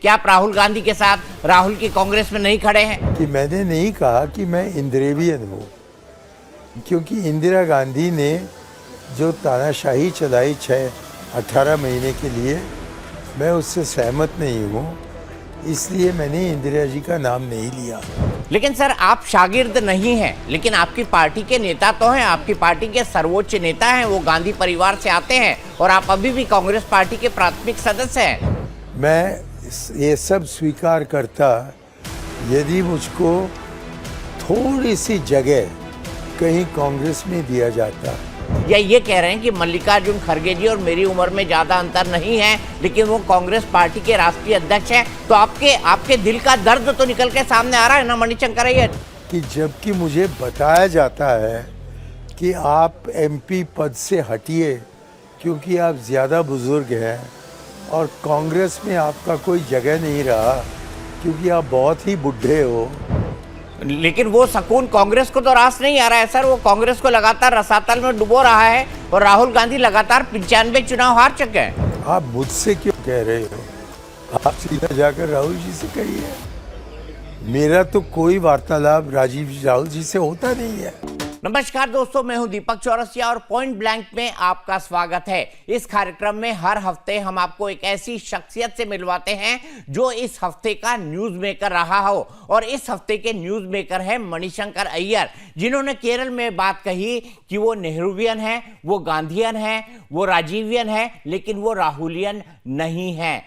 क्या आप राहुल गांधी के साथ राहुल की कांग्रेस में नहीं खड़े हैं? कि मैंने नहीं कहा कि मैं इंदिरेवियन हूँ, क्योंकि इंदिरा गांधी ने जो तानाशाही चलाई 18 महीने के लिए, मैं उससे सहमत नहीं हूँ। इसलिए मैंने इंदिरा जी का नाम नहीं लिया। लेकिन सर, आप शागिर्द नहीं हैं, लेकिन आपकी पार्टी के नेता तो हैं, आपकी पार्टी के सर्वोच्च नेता हैं, वो गांधी परिवार से आते हैं और आप अभी भी कांग्रेस पार्टी के प्राथमिक सदस्य हैं। मैं ये सब स्वीकार करता यदि मुझको थोड़ी सी जगह कहीं कांग्रेस में दिया जाता। या ये कह रहे हैं कि मल्लिकार्जुन खड़गे जी और मेरी उम्र में ज्यादा अंतर नहीं है, लेकिन वो कांग्रेस पार्टी के राष्ट्रीय अध्यक्ष हैं, तो आपके दिल का दर्द तो निकल के सामने आ रहा है ना मणिशंकर अय्यर? कि जबकि मुझे बताया जाता है कि आप एमपी पद से हटिए क्योंकि आप ज़्यादा बुजुर्ग हैं और कांग्रेस में आपका कोई जगह नहीं रहा क्योंकि आप बहुत ही बुढ़े हो। लेकिन वो सुकून कांग्रेस को तो रास नहीं आ रहा है सर, वो कांग्रेस को लगातार रसातल में डुबो रहा है और राहुल गांधी लगातार 95 चुनाव हार चुके हैं। आप मुझसे क्यों कह रहे हो? आप सीधा जाकर राहुल जी से कहिए। मेरा तो कोई वार्तालाप राहुल जी से होता नहीं है। नमस्कार दोस्तों, मैं हूं दीपक चौरसिया और पॉइंट ब्लैंक में आपका स्वागत है। इस कार्यक्रम में हर हफ्ते हम आपको एक ऐसी शख्सियत से मिलवाते हैं जो इस हफ्ते का न्यूज मेकर रहा हो, और इस हफ्ते के न्यूज मेकर है मणिशंकर अय्यर, जिन्होंने केरल में बात कही कि वो नेहरूवियन है, वो गांधीयन है, वो राजीवियन है, लेकिन वो राहुलियन नहीं है।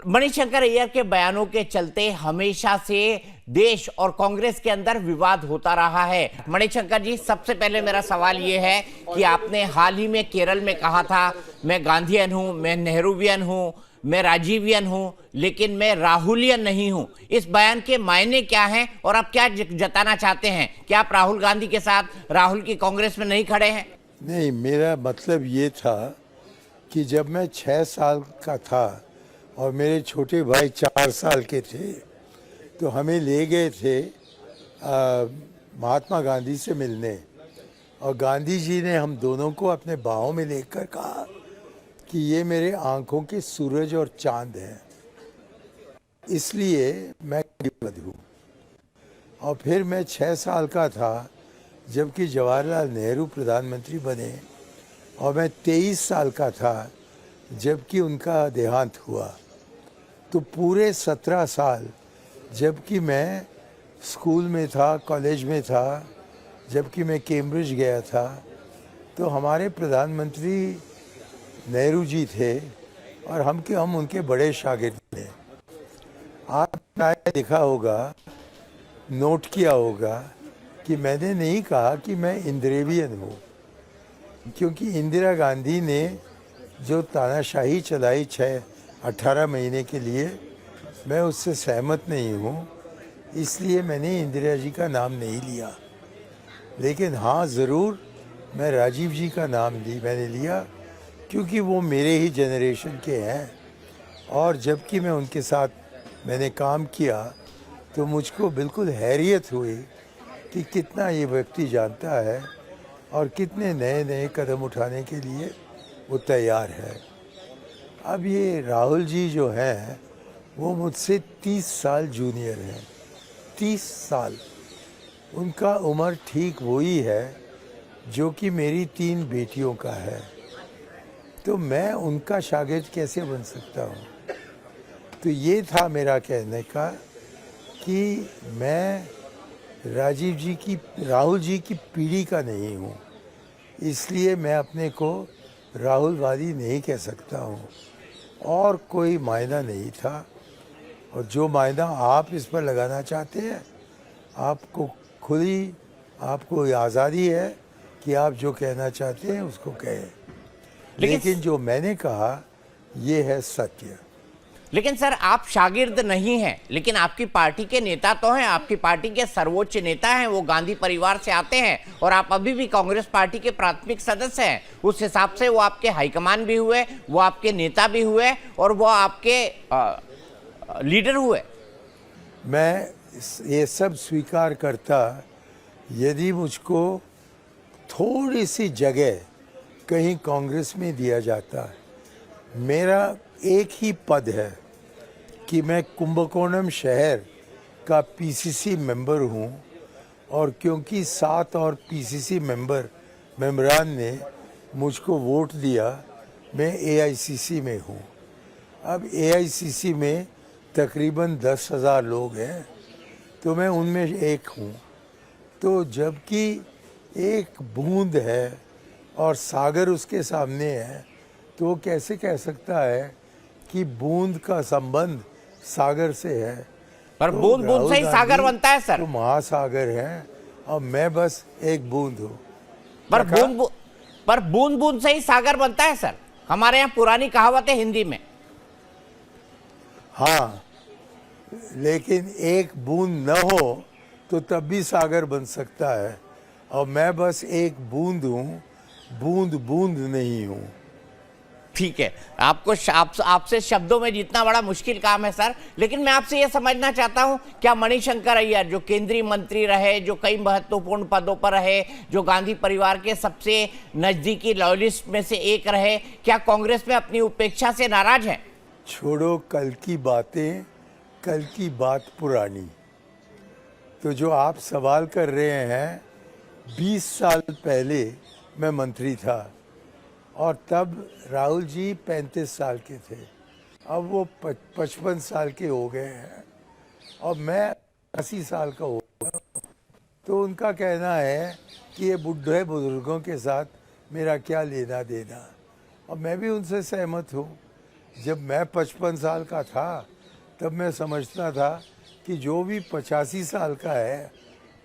मणिशंकर अय्यर के बयानों के चलते हमेशा से देश और कांग्रेस के अंदर विवाद होता रहा है। मणिशंकर जी, सबसे पहले मेरा सवाल यह है कि आपने हाल ही में केरल में कहा था मैं गांधीयन हूं, मैं नेहरूवियन हूं, मैं राजीवियन हूं, लेकिन मैं राहुलियन नहीं हूं। इस बयान के मायने क्या हैं और आप क्या जताना चाहते हैं? क्या आप राहुल गांधी के साथ राहुल की कांग्रेस में नहीं खड़े हैं? नहीं, मेरा मतलब ये था कि जब मैं 6 साल का था और मेरे छोटे भाई 4 साल के थे, तो हमें ले गए थे महात्मा गांधी से मिलने, और गांधी जी ने हम दोनों को अपने बाहों में लेकर कहा कि ये मेरे आंखों के सूरज और चांद हैं, इसलिए मैं गिरद हूँ। और फिर मैं 6 साल का था जबकि जवाहरलाल नेहरू प्रधानमंत्री बने, और मैं 23 साल का था जबकि उनका देहांत हुआ। तो पूरे 17 साल जबकि मैं स्कूल में था, कॉलेज में था, जबकि मैं कैम्ब्रिज गया था, तो हमारे प्रधानमंत्री नेहरू जी थे और हम उनके बड़े शागिर्द थे। आपने देखा होगा, नोट किया होगा कि मैंने नहीं कहा कि मैं इंदिरेवियन हूँ, क्योंकि इंदिरा गांधी ने जो तानाशाही चलाई 18 महीने के लिए, मैं उससे सहमत नहीं हूँ। इसलिए मैंने इंदिरा जी का नाम नहीं लिया। लेकिन हाँ, ज़रूर मैं राजीव जी का नाम मैंने लिया, क्योंकि वो मेरे ही जनरेशन के हैं, और जबकि मैं उनके साथ मैंने काम किया तो मुझको बिल्कुल हैरियत हुई कि कितना ये व्यक्ति जानता है और कितने नए नए कदम उठाने के लिए वो तैयार है। अब ये राहुल जी जो हैं वो मुझसे 30 साल जूनियर हैं। 30 साल। उनका उम्र ठीक वही है जो कि मेरी 3 बेटियों का है, तो मैं उनका शागिर्द कैसे बन सकता हूँ? तो ये था मेरा कहने का कि मैं राहुल जी की पीढ़ी का नहीं हूँ, इसलिए मैं अपने को राहुलवादी नहीं कह सकता हूँ, और कोई मायना नहीं था। और जो मायना आप इस पर लगाना चाहते हैं, आपको खुद ही, आपको आज़ादी है कि आप जो कहना चाहते हैं उसको कहें, लेकिन जो मैंने कहा ये है सत्य। लेकिन सर, आप शागिर्द नहीं हैं, लेकिन आपकी पार्टी के नेता तो हैं, आपकी पार्टी के सर्वोच्च नेता हैं, वो गांधी परिवार से आते हैं और आप अभी भी कांग्रेस पार्टी के प्राथमिक सदस्य हैं। उस हिसाब से वो आपके हाईकमान भी हुए, वो आपके नेता भी हुए और वो आपके लीडर हुए। मैं ये सब स्वीकार करता यदि मुझको थोड़ी सी जगह कहीं कांग्रेस में दिया जाता। मेरा एक ही पद है कि मैं कुंभकोणम शहर का पीसीसी मेंबर हूं और क्योंकि 7 और पीसीसी मेंबरान ने मुझको वोट दिया, मैं एआईसीसी में हूं। अब एआईसीसी में तकरीबन 10,000 लोग हैं, तो मैं उनमें एक हूं। तो जबकि एक बूंद है और सागर उसके सामने है, तो वो कैसे कह सकता है कि बूंद का संबंध सागर से है? पर तो बूंद बूंद से ही राहुल सागर गांधी बनता है सर। तो महासागर है और मैं बस एक बूंद हूँ। पर क्या कहा? बूंद बूंद से ही सागर बनता है सर। हमारे यहाँ पुरानी कहावत है हिंदी में। हाँ, लेकिन एक बूंद न हो तो तब भी सागर बन सकता है, और मैं बस एक बूंद हूँ, बूंद बूंद नहीं हूँ। ठीक है, आपसे शब्दों में जितना बड़ा मुश्किल काम है सर, लेकिन मैं आपसे यह समझना चाहता हूं, क्या मणिशंकर अय्यर जो केंद्रीय मंत्री रहे, जो कई महत्वपूर्ण पदों पर रहे, जो गांधी परिवार के सबसे नजदीकी लॉयलिस्ट में से एक रहे, क्या कांग्रेस में अपनी उपेक्षा से नाराज हैं? छोड़ो कल की बातें, कल की बात पुरानी। तो जो आप सवाल कर रहे हैं, 20 साल पहले मैं मंत्री था और तब राहुल जी 35 साल के थे। अब वो 55 साल के हो गए हैं और मैं 80 साल का हो गया। तो उनका कहना है कि ये बुढ़े बुजुर्गों के साथ मेरा क्या लेना देना, और मैं भी उनसे सहमत हूँ। जब मैं 55 साल का था तब मैं समझता था कि जो भी 85 साल का है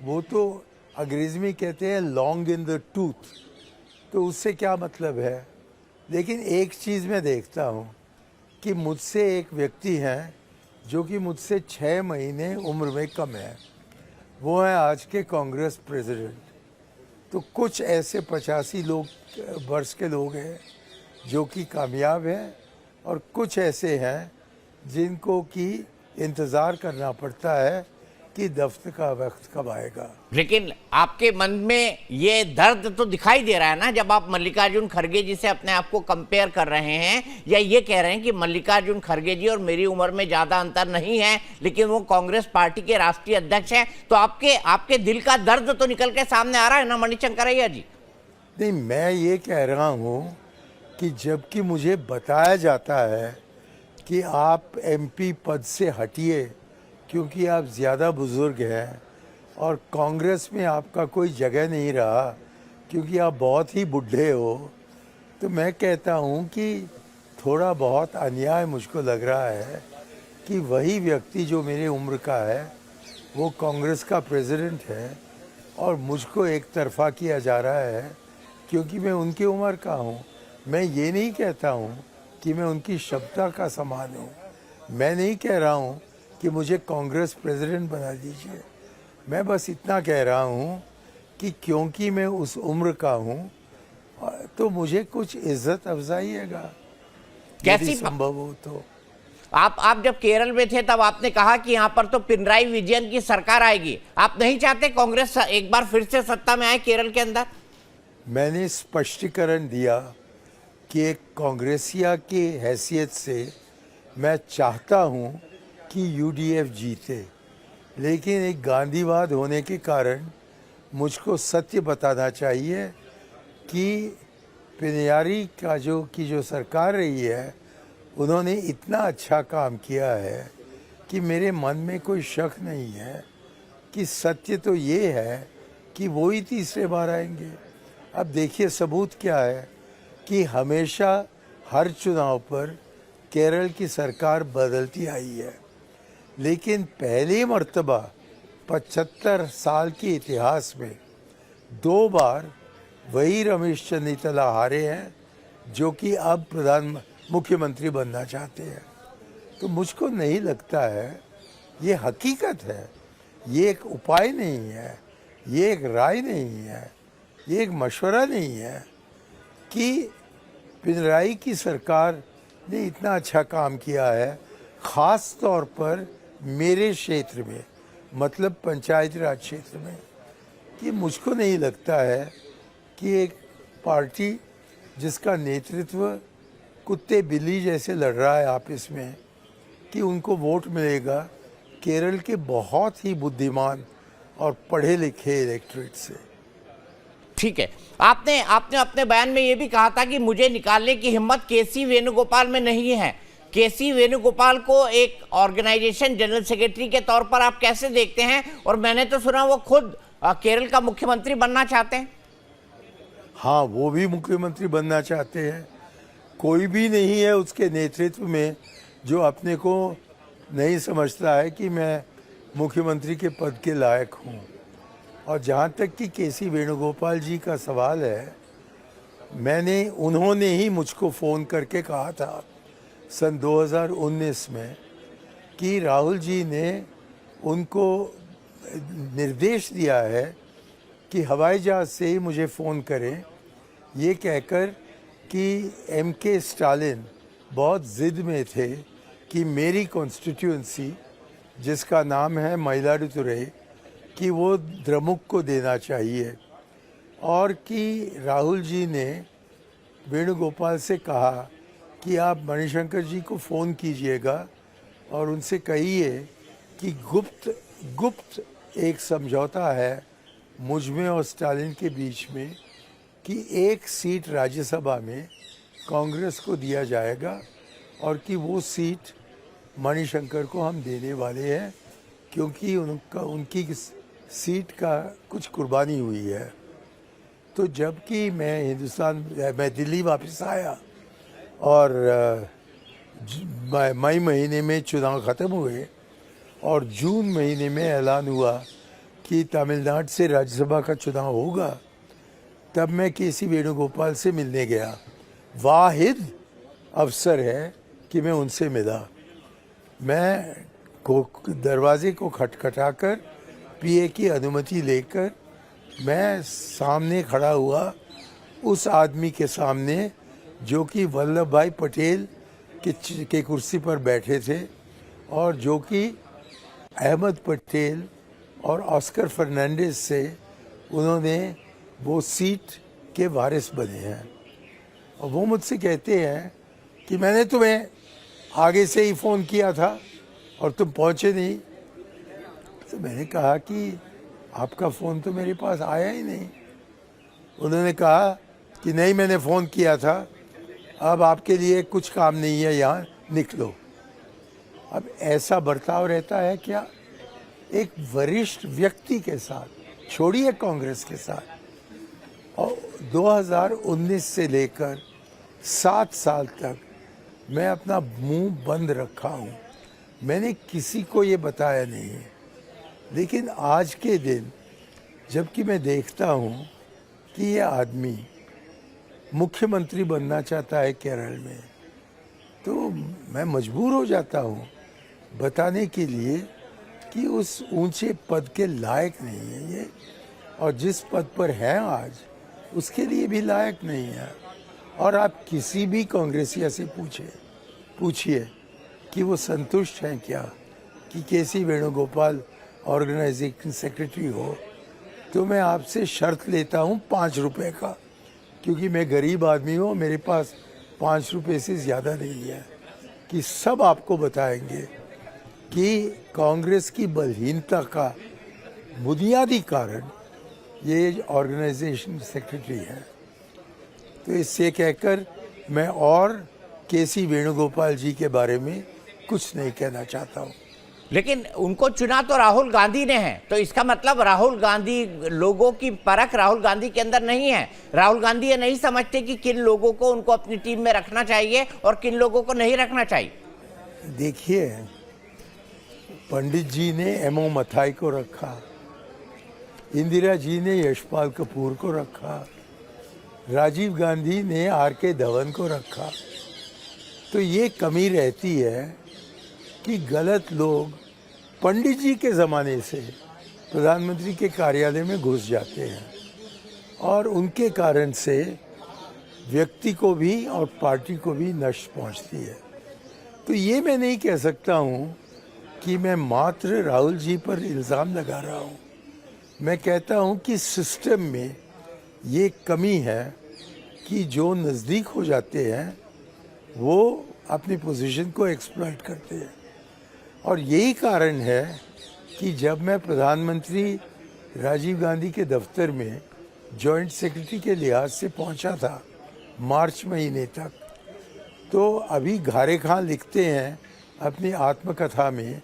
वो तो अंग्रेजी में कहते हैं लॉन्ग इन द टूथ, तो उससे क्या मतलब है। लेकिन एक चीज़ मैं देखता हूँ कि मुझसे एक व्यक्ति हैं जो कि मुझसे 6 महीने उम्र में कम है, वो हैं आज के कांग्रेस प्रेसिडेंट। तो कुछ ऐसे 85 वर्ष के लोग हैं जो कि कामयाब हैं, और कुछ ऐसे हैं जिनको कि इंतज़ार करना पड़ता है कि दफ्तर का वक्त कब आएगा। लेकिन आपके मन में ये दर्द तो दिखाई दे रहा है ना, जब आप मल्लिकार्जुन खड़गे जी से अपने आप को कंपेयर कर रहे हैं, या ये कह रहे हैं कि मल्लिकार्जुन खड़गे जी और मेरी उम्र में ज्यादा अंतर नहीं है, लेकिन वो कांग्रेस पार्टी के राष्ट्रीय अध्यक्ष हैं, तो आपके दिल का दर्द तो निकल के सामने आ रहा है ना मणिशंकर अय्यर जी। नहीं, मैं ये कह रहा हूँ कि जबकि मुझे बताया जाता है कि आप एमपी पद से हटिए क्योंकि आप ज़्यादा बुज़ुर्ग हैं और कांग्रेस में आपका कोई जगह नहीं रहा क्योंकि आप बहुत ही बुढ़े हो, तो मैं कहता हूँ कि थोड़ा बहुत अन्याय मुझको लग रहा है कि वही व्यक्ति जो मेरे उम्र का है वो कांग्रेस का प्रेसिडेंट है और मुझको एक तरफा किया जा रहा है क्योंकि मैं उनकी उम्र का हूँ। मैं ये नहीं कहता हूँ कि मैं उनकी क्षमता का समान हूँ। मैं नहीं कह रहा हूँ कि मुझे कांग्रेस प्रेसिडेंट बना दीजिए। मैं बस इतना कह रहा हूँ कि क्योंकि मैं उस उम्र का हूँ तो मुझे कुछ इज्जत अफजाइएगा, कैसी संभव हो तो। आप जब केरल में थे तब आपने कहा कि यहाँ पर तो पिनराई विजयन की सरकार आएगी। आप नहीं चाहते कांग्रेस एक बार फिर से सत्ता में आए केरल के अंदर? मैंने स्पष्टीकरण दिया कि एक कांग्रेसिया की हैसियत से मैं चाहता हूँ कि यूडीएफ जीते, लेकिन एक गांधीवाद होने के कारण मुझको सत्य बताना चाहिए कि पिनयारी का जो सरकार रही है उन्होंने इतना अच्छा काम किया है कि मेरे मन में कोई शक नहीं है कि सत्य तो ये है कि वो ही तीसरे बार आएंगे। अब देखिए सबूत क्या है कि हमेशा हर चुनाव पर केरल की सरकार बदलती आई है, लेकिन पहली मर्तबा 75 साल के इतिहास में 2 बार वही रमेश चन्नीतला हारे हैं जो कि अब मुख्यमंत्री बनना चाहते हैं। तो मुझको नहीं लगता है, ये हकीकत है, ये एक उपाय नहीं है, ये एक राय नहीं है, ये एक मशवरा नहीं है कि पिनराई की सरकार ने इतना अच्छा काम किया है, ख़ास तौर पर मेरे क्षेत्र में, मतलब पंचायती राज क्षेत्र में, कि मुझको नहीं लगता है कि एक पार्टी जिसका नेतृत्व कुत्ते बिल्ली जैसे लड़ रहा है आपस में, कि उनको वोट मिलेगा केरल के बहुत ही बुद्धिमान और पढ़े लिखे इलेक्टोरेट से। ठीक है, आपने आपने अपने बयान में यह भी कहा था कि मुझे निकालने की हिम्मत केसी वेणुगोपाल में नहीं है। केसी वेणुगोपाल को एक ऑर्गेनाइजेशन जनरल सेक्रेटरी के तौर पर आप कैसे देखते हैं? और मैंने तो सुना वो खुद केरल का मुख्यमंत्री बनना चाहते हैं। हाँ, वो भी मुख्यमंत्री बनना चाहते हैं। कोई भी नहीं है उसके नेतृत्व में जो अपने को नहीं समझता है कि मैं मुख्यमंत्री के पद के लायक हूँ। और जहाँ तक कि केसी वेणुगोपाल जी का सवाल है, उन्होंने ही मुझको फ़ोन करके कहा था सन 2019 में कि राहुल जी ने उनको निर्देश दिया है कि हवाई जहाज़ से ही मुझे फ़ोन करें, ये कहकर कि MK स्टालिन बहुत ज़िद में थे कि मेरी कॉन्स्टिट्यूंसी जिसका नाम है मयिलादुथुरई कि वो द्रमुक को देना चाहिए, और कि राहुल जी ने वेणुगोपाल से कहा कि आप मणिशंकर जी को फ़ोन कीजिएगा और उनसे कहिए कि गुप्त एक समझौता है मुझ में और स्टालिन के बीच में कि एक सीट राज्यसभा में कांग्रेस को दिया जाएगा और कि वो सीट मणिशंकर को हम देने वाले हैं, क्योंकि उनकी सीट का कुछ कुर्बानी हुई है। तो जबकि मैं दिल्ली वापस आया और मई महीने में चुनाव ख़त्म हुए और जून महीने में ऐलान हुआ कि तमिलनाडु से राज्यसभा का चुनाव होगा, तब मैं केसी वेणुगोपाल से मिलने गया। वाहिद अवसर है कि मैं उनसे मिला। मैं दरवाजे को खटखटाकर पीए की अनुमति लेकर मैं सामने खड़ा हुआ उस आदमी के सामने जो कि वल्लभ भाई पटेल के कुर्सी पर बैठे थे और जो कि अहमद पटेल और ऑस्कर फर्नांडिस से उन्होंने वो सीट के वारिस बने हैं। और वो मुझसे कहते हैं कि मैंने तुम्हें आगे से ही फ़ोन किया था और तुम पहुँचे नहीं। तो मैंने कहा कि आपका फ़ोन तो मेरे पास आया ही नहीं। उन्होंने कहा कि नहीं, मैंने फ़ोन किया था, अब आपके लिए कुछ काम नहीं है, यहाँ निकलो। अब ऐसा बर्ताव रहता है क्या एक वरिष्ठ व्यक्ति के साथ, छोड़िए कांग्रेस के साथ। और 2019 से लेकर 7 साल तक मैं अपना मुंह बंद रखा हूँ, मैंने किसी को ये बताया नहीं है। लेकिन आज के दिन जबकि मैं देखता हूँ कि ये आदमी मुख्यमंत्री बनना चाहता है केरल में, तो मैं मजबूर हो जाता हूँ बताने के लिए कि उस ऊंचे पद के लायक नहीं है ये, और जिस पद पर है आज उसके लिए भी लायक नहीं है। और आप किसी भी कांग्रेसिया से पूछिए कि वो संतुष्ट हैं क्या कि केसी वेणुगोपाल ऑर्गेनाइजिंग सेक्रेटरी हो, तो मैं आपसे शर्त लेता हूँ 5 रुपए का, क्योंकि मैं गरीब आदमी हूँ, मेरे पास 5 रुपए से ज़्यादा नहीं है, कि सब आपको बताएंगे कि कांग्रेस की बलहीनता का बुनियादी कारण ये ऑर्गेनाइजेशन सेक्रेटरी है। तो इससे कहकर मैं और केसी वेणुगोपाल जी के बारे में कुछ नहीं कहना चाहता हूँ। लेकिन उनको चुना तो राहुल गांधी ने है, तो इसका मतलब राहुल गांधी, लोगों की परख राहुल गांधी के अंदर नहीं है। राहुल गांधी ये नहीं समझते कि किन लोगों को उनको अपनी टीम में रखना चाहिए और किन लोगों को नहीं रखना चाहिए। देखिए, पंडित जी ने एमओ मथाई को रखा, इंदिरा जी ने यशपाल कपूर को रखा, राजीव गांधी ने आर.के. धवन को रखा। तो ये कमी रहती है कि गलत लोग पंडित जी के ज़माने से प्रधानमंत्री के कार्यालय में घुस जाते हैं और उनके कारण से व्यक्ति को भी और पार्टी को भी नष्ट पहुंचती है। तो ये मैं नहीं कह सकता हूं कि मैं मात्र राहुल जी पर इल्ज़ाम लगा रहा हूं। मैं कहता हूं कि सिस्टम में ये कमी है कि जो नज़दीक हो जाते हैं वो अपनी पोजीशन को एक्सप्लॉइट करते हैं। और यही कारण है कि जब मैं प्रधानमंत्री राजीव गांधी के दफ्तर में जॉइंट सेक्रेटरी के लिहाज से पहुंचा था मार्च महीने तक, तो अभी घारे खां लिखते हैं अपनी आत्मकथा में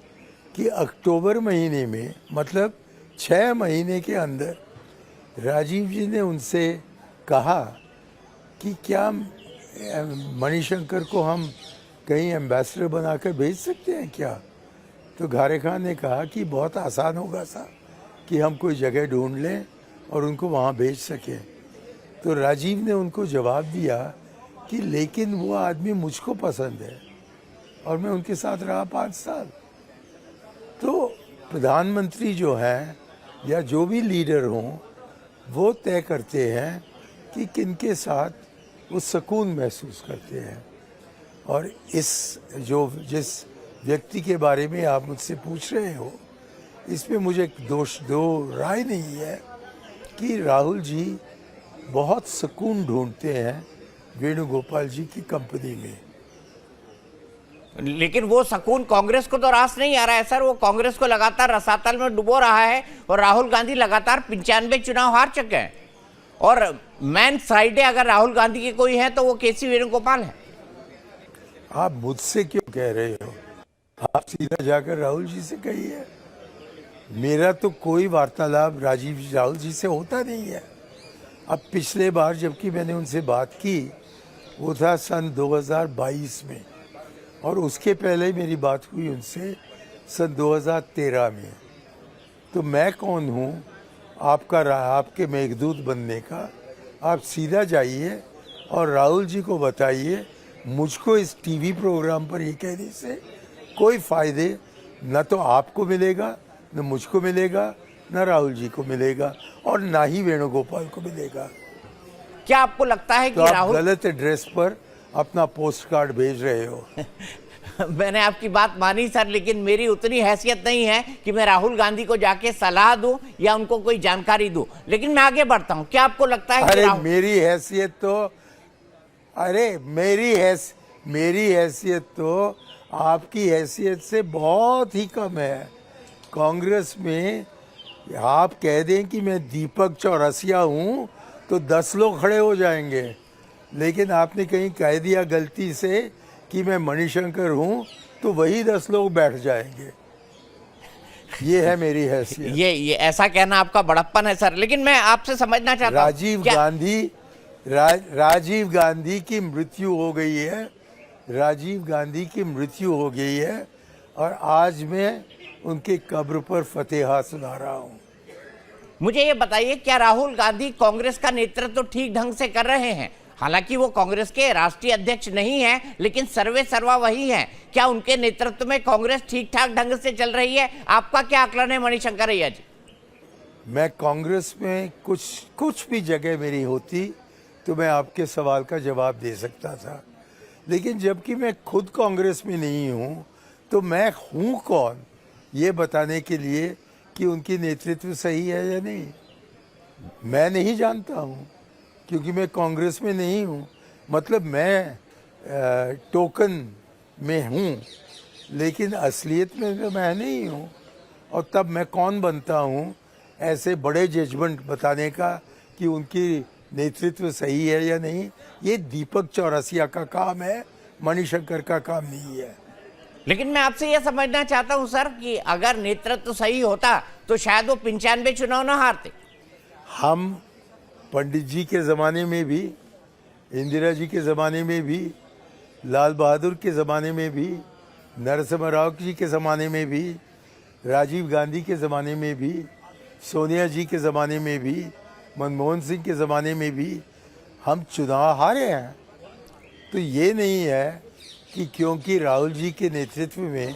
कि अक्टूबर महीने में, मतलब 6 महीने के अंदर, राजीव जी ने उनसे कहा कि क्या मणिशंकर को हम कहीं एम्बेसडर बनाकर भेज सकते हैं क्या। तो घारे खान ने कहा कि बहुत आसान होगा साहब कि हम कोई जगह ढूंढ लें और उनको वहाँ भेज सकें। तो राजीव ने उनको जवाब दिया कि लेकिन वो आदमी मुझको पसंद है, और मैं उनके साथ रहा 5 साल। तो प्रधानमंत्री जो हैं या जो भी लीडर हों, वो तय करते हैं कि किनके साथ वो सुकून महसूस करते हैं। और जिस व्यक्ति के बारे में आप मुझसे पूछ रहे हो, इसमें मुझे दो राय नहीं है कि राहुल जी बहुत सुकून ढूंढते हैं वेणुगोपाल जी की कंपनी में। लेकिन वो सुकून कांग्रेस को तो रास नहीं आ रहा है सर। वो कांग्रेस को लगातार रसातल में डुबो रहा है और राहुल गांधी लगातार 95 चुनाव हार चुके हैं। और मैन फ्राइडे अगर राहुल गांधी के कोई है तो वो केसी वेणुगोपाल है। आप मुझसे क्यों कह रहे हो? आप सीधा जाकर राहुल जी से कहिए। मेरा तो कोई वार्तालाप राहुल जी से होता नहीं है। अब पिछले बार जबकि मैंने उनसे बात की वो था सन 2022 में, और उसके पहले मेरी बात हुई उनसे सन 2013 में। तो मैं कौन हूँ आपके मेघदूत बनने का? आप सीधा जाइए और राहुल जी को बताइए मुझको इस टीवी प्रोग्राम पर ये कहने से कोई फायदे न तो आपको मिलेगा, न मुझको मिलेगा, न राहुल जी को मिलेगा, और ना ही वेणुगोपाल को मिलेगा। क्या आपको लगता है तो कि आप राहुल गलत एड्रेस पर अपना पोस्ट कार्ड भेज रहे हो? मैंने आपकी बात मानी सर, लेकिन मेरी उतनी हैसियत नहीं है कि मैं राहुल गांधी को जाके सलाह दूं या उनको कोई जानकारी दूं। लेकिन मैं आगे बढ़ता हूं। क्या आपको लगता है अरे कि मेरी हैसियत तो आपकी हैसियत से बहुत ही कम है। कांग्रेस में आप कह दें कि मैं दीपक चौरसिया हूं तो 10 लोग खड़े हो जाएंगे, लेकिन आपने कहीं कह दिया गलती से कि मैं मणिशंकर हूं तो वही 10 लोग बैठ जाएंगे। ये है मेरी हैसियत। ये ऐसा कहना आपका बड़प्पन है सर। लेकिन मैं आपसे समझना चाहता हूं, राजीव गांधी की मृत्यु हो गई है। राजीव गांधी की मृत्यु हो गई है और आज मैं उनके कब्र पर फतेहा सुना रहा हूं। मुझे ये बताइए, क्या राहुल गांधी कांग्रेस का नेतृत्व ठीक ढंग से कर रहे हैं? हालांकि वो कांग्रेस के राष्ट्रीय अध्यक्ष नहीं है, लेकिन सर्वे सर्वा वही है। क्या उनके नेतृत्व में कांग्रेस ठीक ठाक ढंग से चल रही है? आपका क्या आकलन है मणिशंकर अय्यर जी? मैं कांग्रेस में कुछ भी जगह मेरी होती तो मैं आपके सवाल का जवाब दे सकता था, लेकिन जबकि मैं खुद कांग्रेस में नहीं हूँ तो मैं हूँ कौन ये बताने के लिए कि उनकी नेतृत्व सही है या नहीं? मैं नहीं जानता हूँ, क्योंकि मैं कांग्रेस में नहीं हूँ। मतलब मैं टोकन में हूँ, लेकिन असलियत में तो मैं नहीं हूँ। और तब मैं कौन बनता हूँ ऐसे बड़े जजमेंट बताने का कि उनकी नेतृत्व सही है या नहीं? ये दीपक चौरसिया का काम है, मणिशंकर का काम नहीं है। लेकिन मैं आपसे यह समझना चाहता हूं सर कि अगर नेतृत्व सही होता तो शायद वो 95 चुनाव ना हारते। हम पंडित जी के ज़माने में भी, इंदिरा जी के ज़माने में भी, लाल बहादुर के ज़माने में भी, नरसिम्हा राव जी के ज़माने में भी, राजीव गांधी के ज़माने में भी, सोनिया जी के ज़माने में भी, मनमोहन सिंह के ज़माने में भी हम चुनाव हारे हैं। तो ये नहीं है कि क्योंकि राहुल जी के नेतृत्व में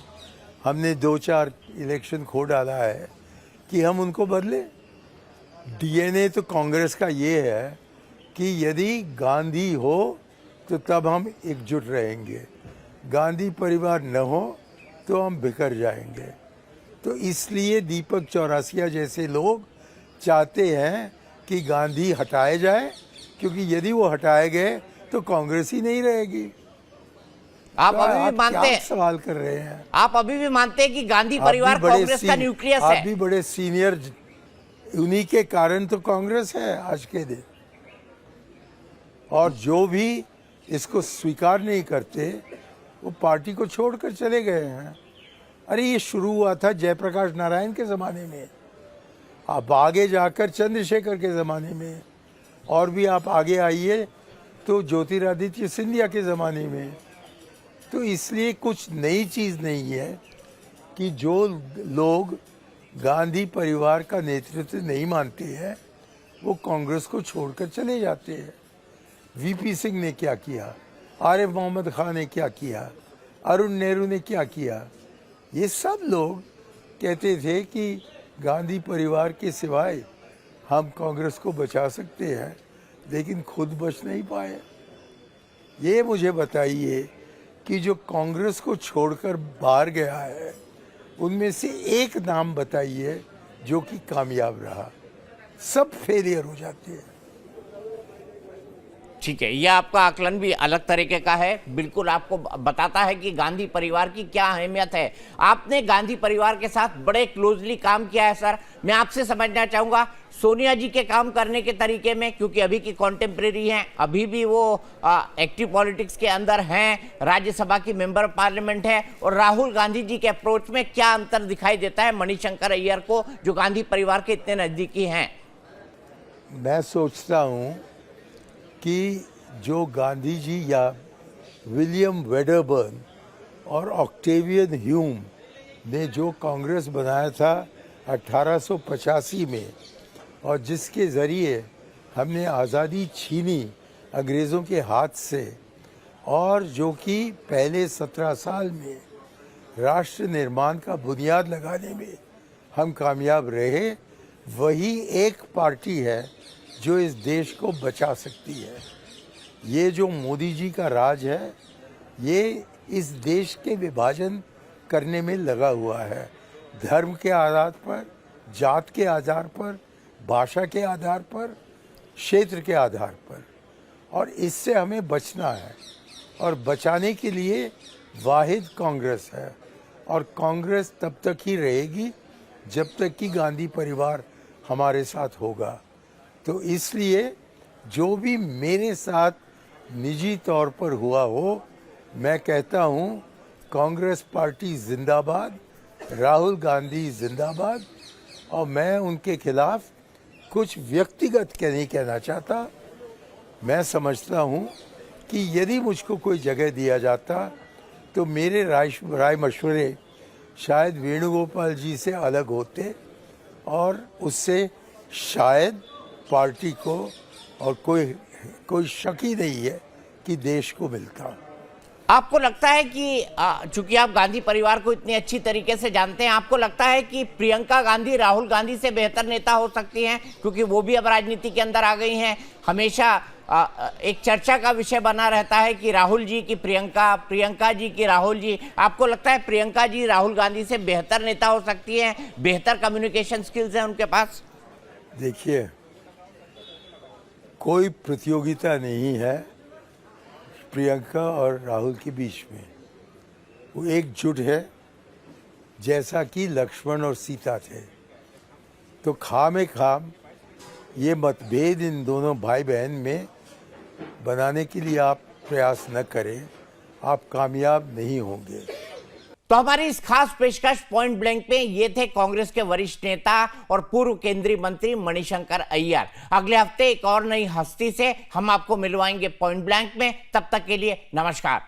हमने 2-4 इलेक्शन खो डाला है कि हम उनको बदले। डीएनए तो कांग्रेस का ये है कि यदि गांधी हो तो तब हम एकजुट रहेंगे, गांधी परिवार न हो तो हम बिखर जाएंगे। तो इसलिए दीपक चौरसिया जैसे लोग चाहते हैं कि गांधी हटाए जाए, क्योंकि यदि वो हटाए गए तो कांग्रेस ही नहीं रहेगी। आप अभी भी मानते क्या हैं, सवाल कर रहे हैं? आप अभी भी मानते हैं कि गांधी आप भी परिवार बड़े कांग्रेस का न्यूक्लियस आप है? भी बड़े सीनियर, उन्हीं के कारण तो कांग्रेस है आज के दिन। और जो भी इसको स्वीकार नहीं करते वो पार्टी को छोड़कर चले गए हैं। अरे ये शुरू हुआ था जयप्रकाश नारायण के ज़माने में, आप आगे जाकर चंद्रशेखर के ज़माने में, और भी आप आगे आइए तो ज्योतिरादित्य सिंधिया के ज़माने में। तो इसलिए कुछ नई चीज़ नहीं है कि जो लोग गांधी परिवार का नेतृत्व नहीं मानते हैं वो कांग्रेस को छोड़कर चले जाते हैं। वीपी सिंह ने क्या किया, आरिफ मोहम्मद खान ने क्या किया, अरुण नेहरू ने क्या किया। ये सब लोग कहते थे कि गांधी परिवार के सिवाय हम कांग्रेस को बचा सकते हैं, लेकिन खुद बच नहीं पाए। ये मुझे बताइए कि जो कांग्रेस को छोड़कर बाहर गया है उनमें से एक नाम बताइए जो कि कामयाब रहा। सब फेलियर हो जाते हैं। ठीक है, यह आपका आकलन भी अलग तरीके का है, बिल्कुल आपको बताता है कि गांधी परिवार की क्या अहमियत है। आपने गांधी परिवार के साथ बड़े क्लोजली काम किया है सर। मैं आपसे समझना चाहूंगा सोनिया जी के काम करने के तरीके में, क्योंकि अभी की कॉन्टेम्प्रेरी हैं, अभी भी वो एक्टिव पॉलिटिक्स के अंदर हैं, राज्यसभा की मेंबर पार्लियामेंट है, और राहुल गांधी जी के अप्रोच में क्या अंतर दिखाई देता है मणिशंकर अय्यर को, जो गांधी परिवार के इतने नजदीकी हैं? मैं सोचता हूँ कि जो गांधी जी या विलियम वेडरबर्न और ऑक्टेवियन ह्यूम ने जो कांग्रेस बनाया था 1885 में, और जिसके ज़रिए हमने आज़ादी छीनी अंग्रेज़ों के हाथ से, और जो कि पहले 17 साल में राष्ट्र निर्माण का बुनियाद लगाने में हम कामयाब रहे, वही एक पार्टी है जो इस देश को बचा सकती है। ये जो मोदी जी का राज है, ये इस देश के विभाजन करने में लगा हुआ है, धर्म के आधार पर, जात के आधार पर, भाषा के आधार पर, क्षेत्र के आधार पर, और इससे हमें बचना है। और बचाने के लिए वाहिद कांग्रेस है, और कांग्रेस तब तक ही रहेगी जब तक कि गांधी परिवार हमारे साथ होगा। तो इसलिए जो भी मेरे साथ निजी तौर पर हुआ हो, मैं कहता हूँ कांग्रेस पार्टी जिंदाबाद, राहुल गांधी जिंदाबाद, और मैं उनके खिलाफ कुछ व्यक्तिगत नहीं कहना चाहता। मैं समझता हूँ कि यदि मुझको कोई जगह दिया जाता तो मेरे राय मशवरे शायद वेणुगोपाल जी से अलग होते, और उससे शायद पार्टी को और कोई शक ही नहीं है कि देश को मिलता। आपको लगता है कि चूंकि आप गांधी परिवार को इतनी अच्छी तरीके से जानते हैं, आपको लगता है कि प्रियंका गांधी राहुल गांधी से बेहतर नेता हो सकती हैं, क्योंकि वो भी अब राजनीति के अंदर आ गई हैं? हमेशा एक चर्चा का विषय बना रहता है कि राहुल जी की प्रियंका, प्रियंका जी की राहुल जी। आपको लगता है प्रियंका जी राहुल गांधी से बेहतर नेता हो सकती हैं, बेहतर कम्युनिकेशन स्किल्स हैं उनके पास? देखिए, कोई प्रतियोगिता नहीं है प्रियंका और राहुल के बीच में। वो एकजुट है, जैसा कि लक्ष्मण और सीता थे। तो खाम ये मतभेद इन दोनों भाई बहन में बनाने के लिए आप प्रयास न करें, आप कामयाब नहीं होंगे। तो हमारी इस खास पेशकश पॉइंट ब्लैंक में ये थे कांग्रेस के वरिष्ठ नेता और पूर्व केंद्रीय मंत्री मणिशंकर अय्यर। अगले हफ्ते एक और नई हस्ती से हम आपको मिलवाएंगे पॉइंट ब्लैंक में। तब तक के लिए नमस्कार।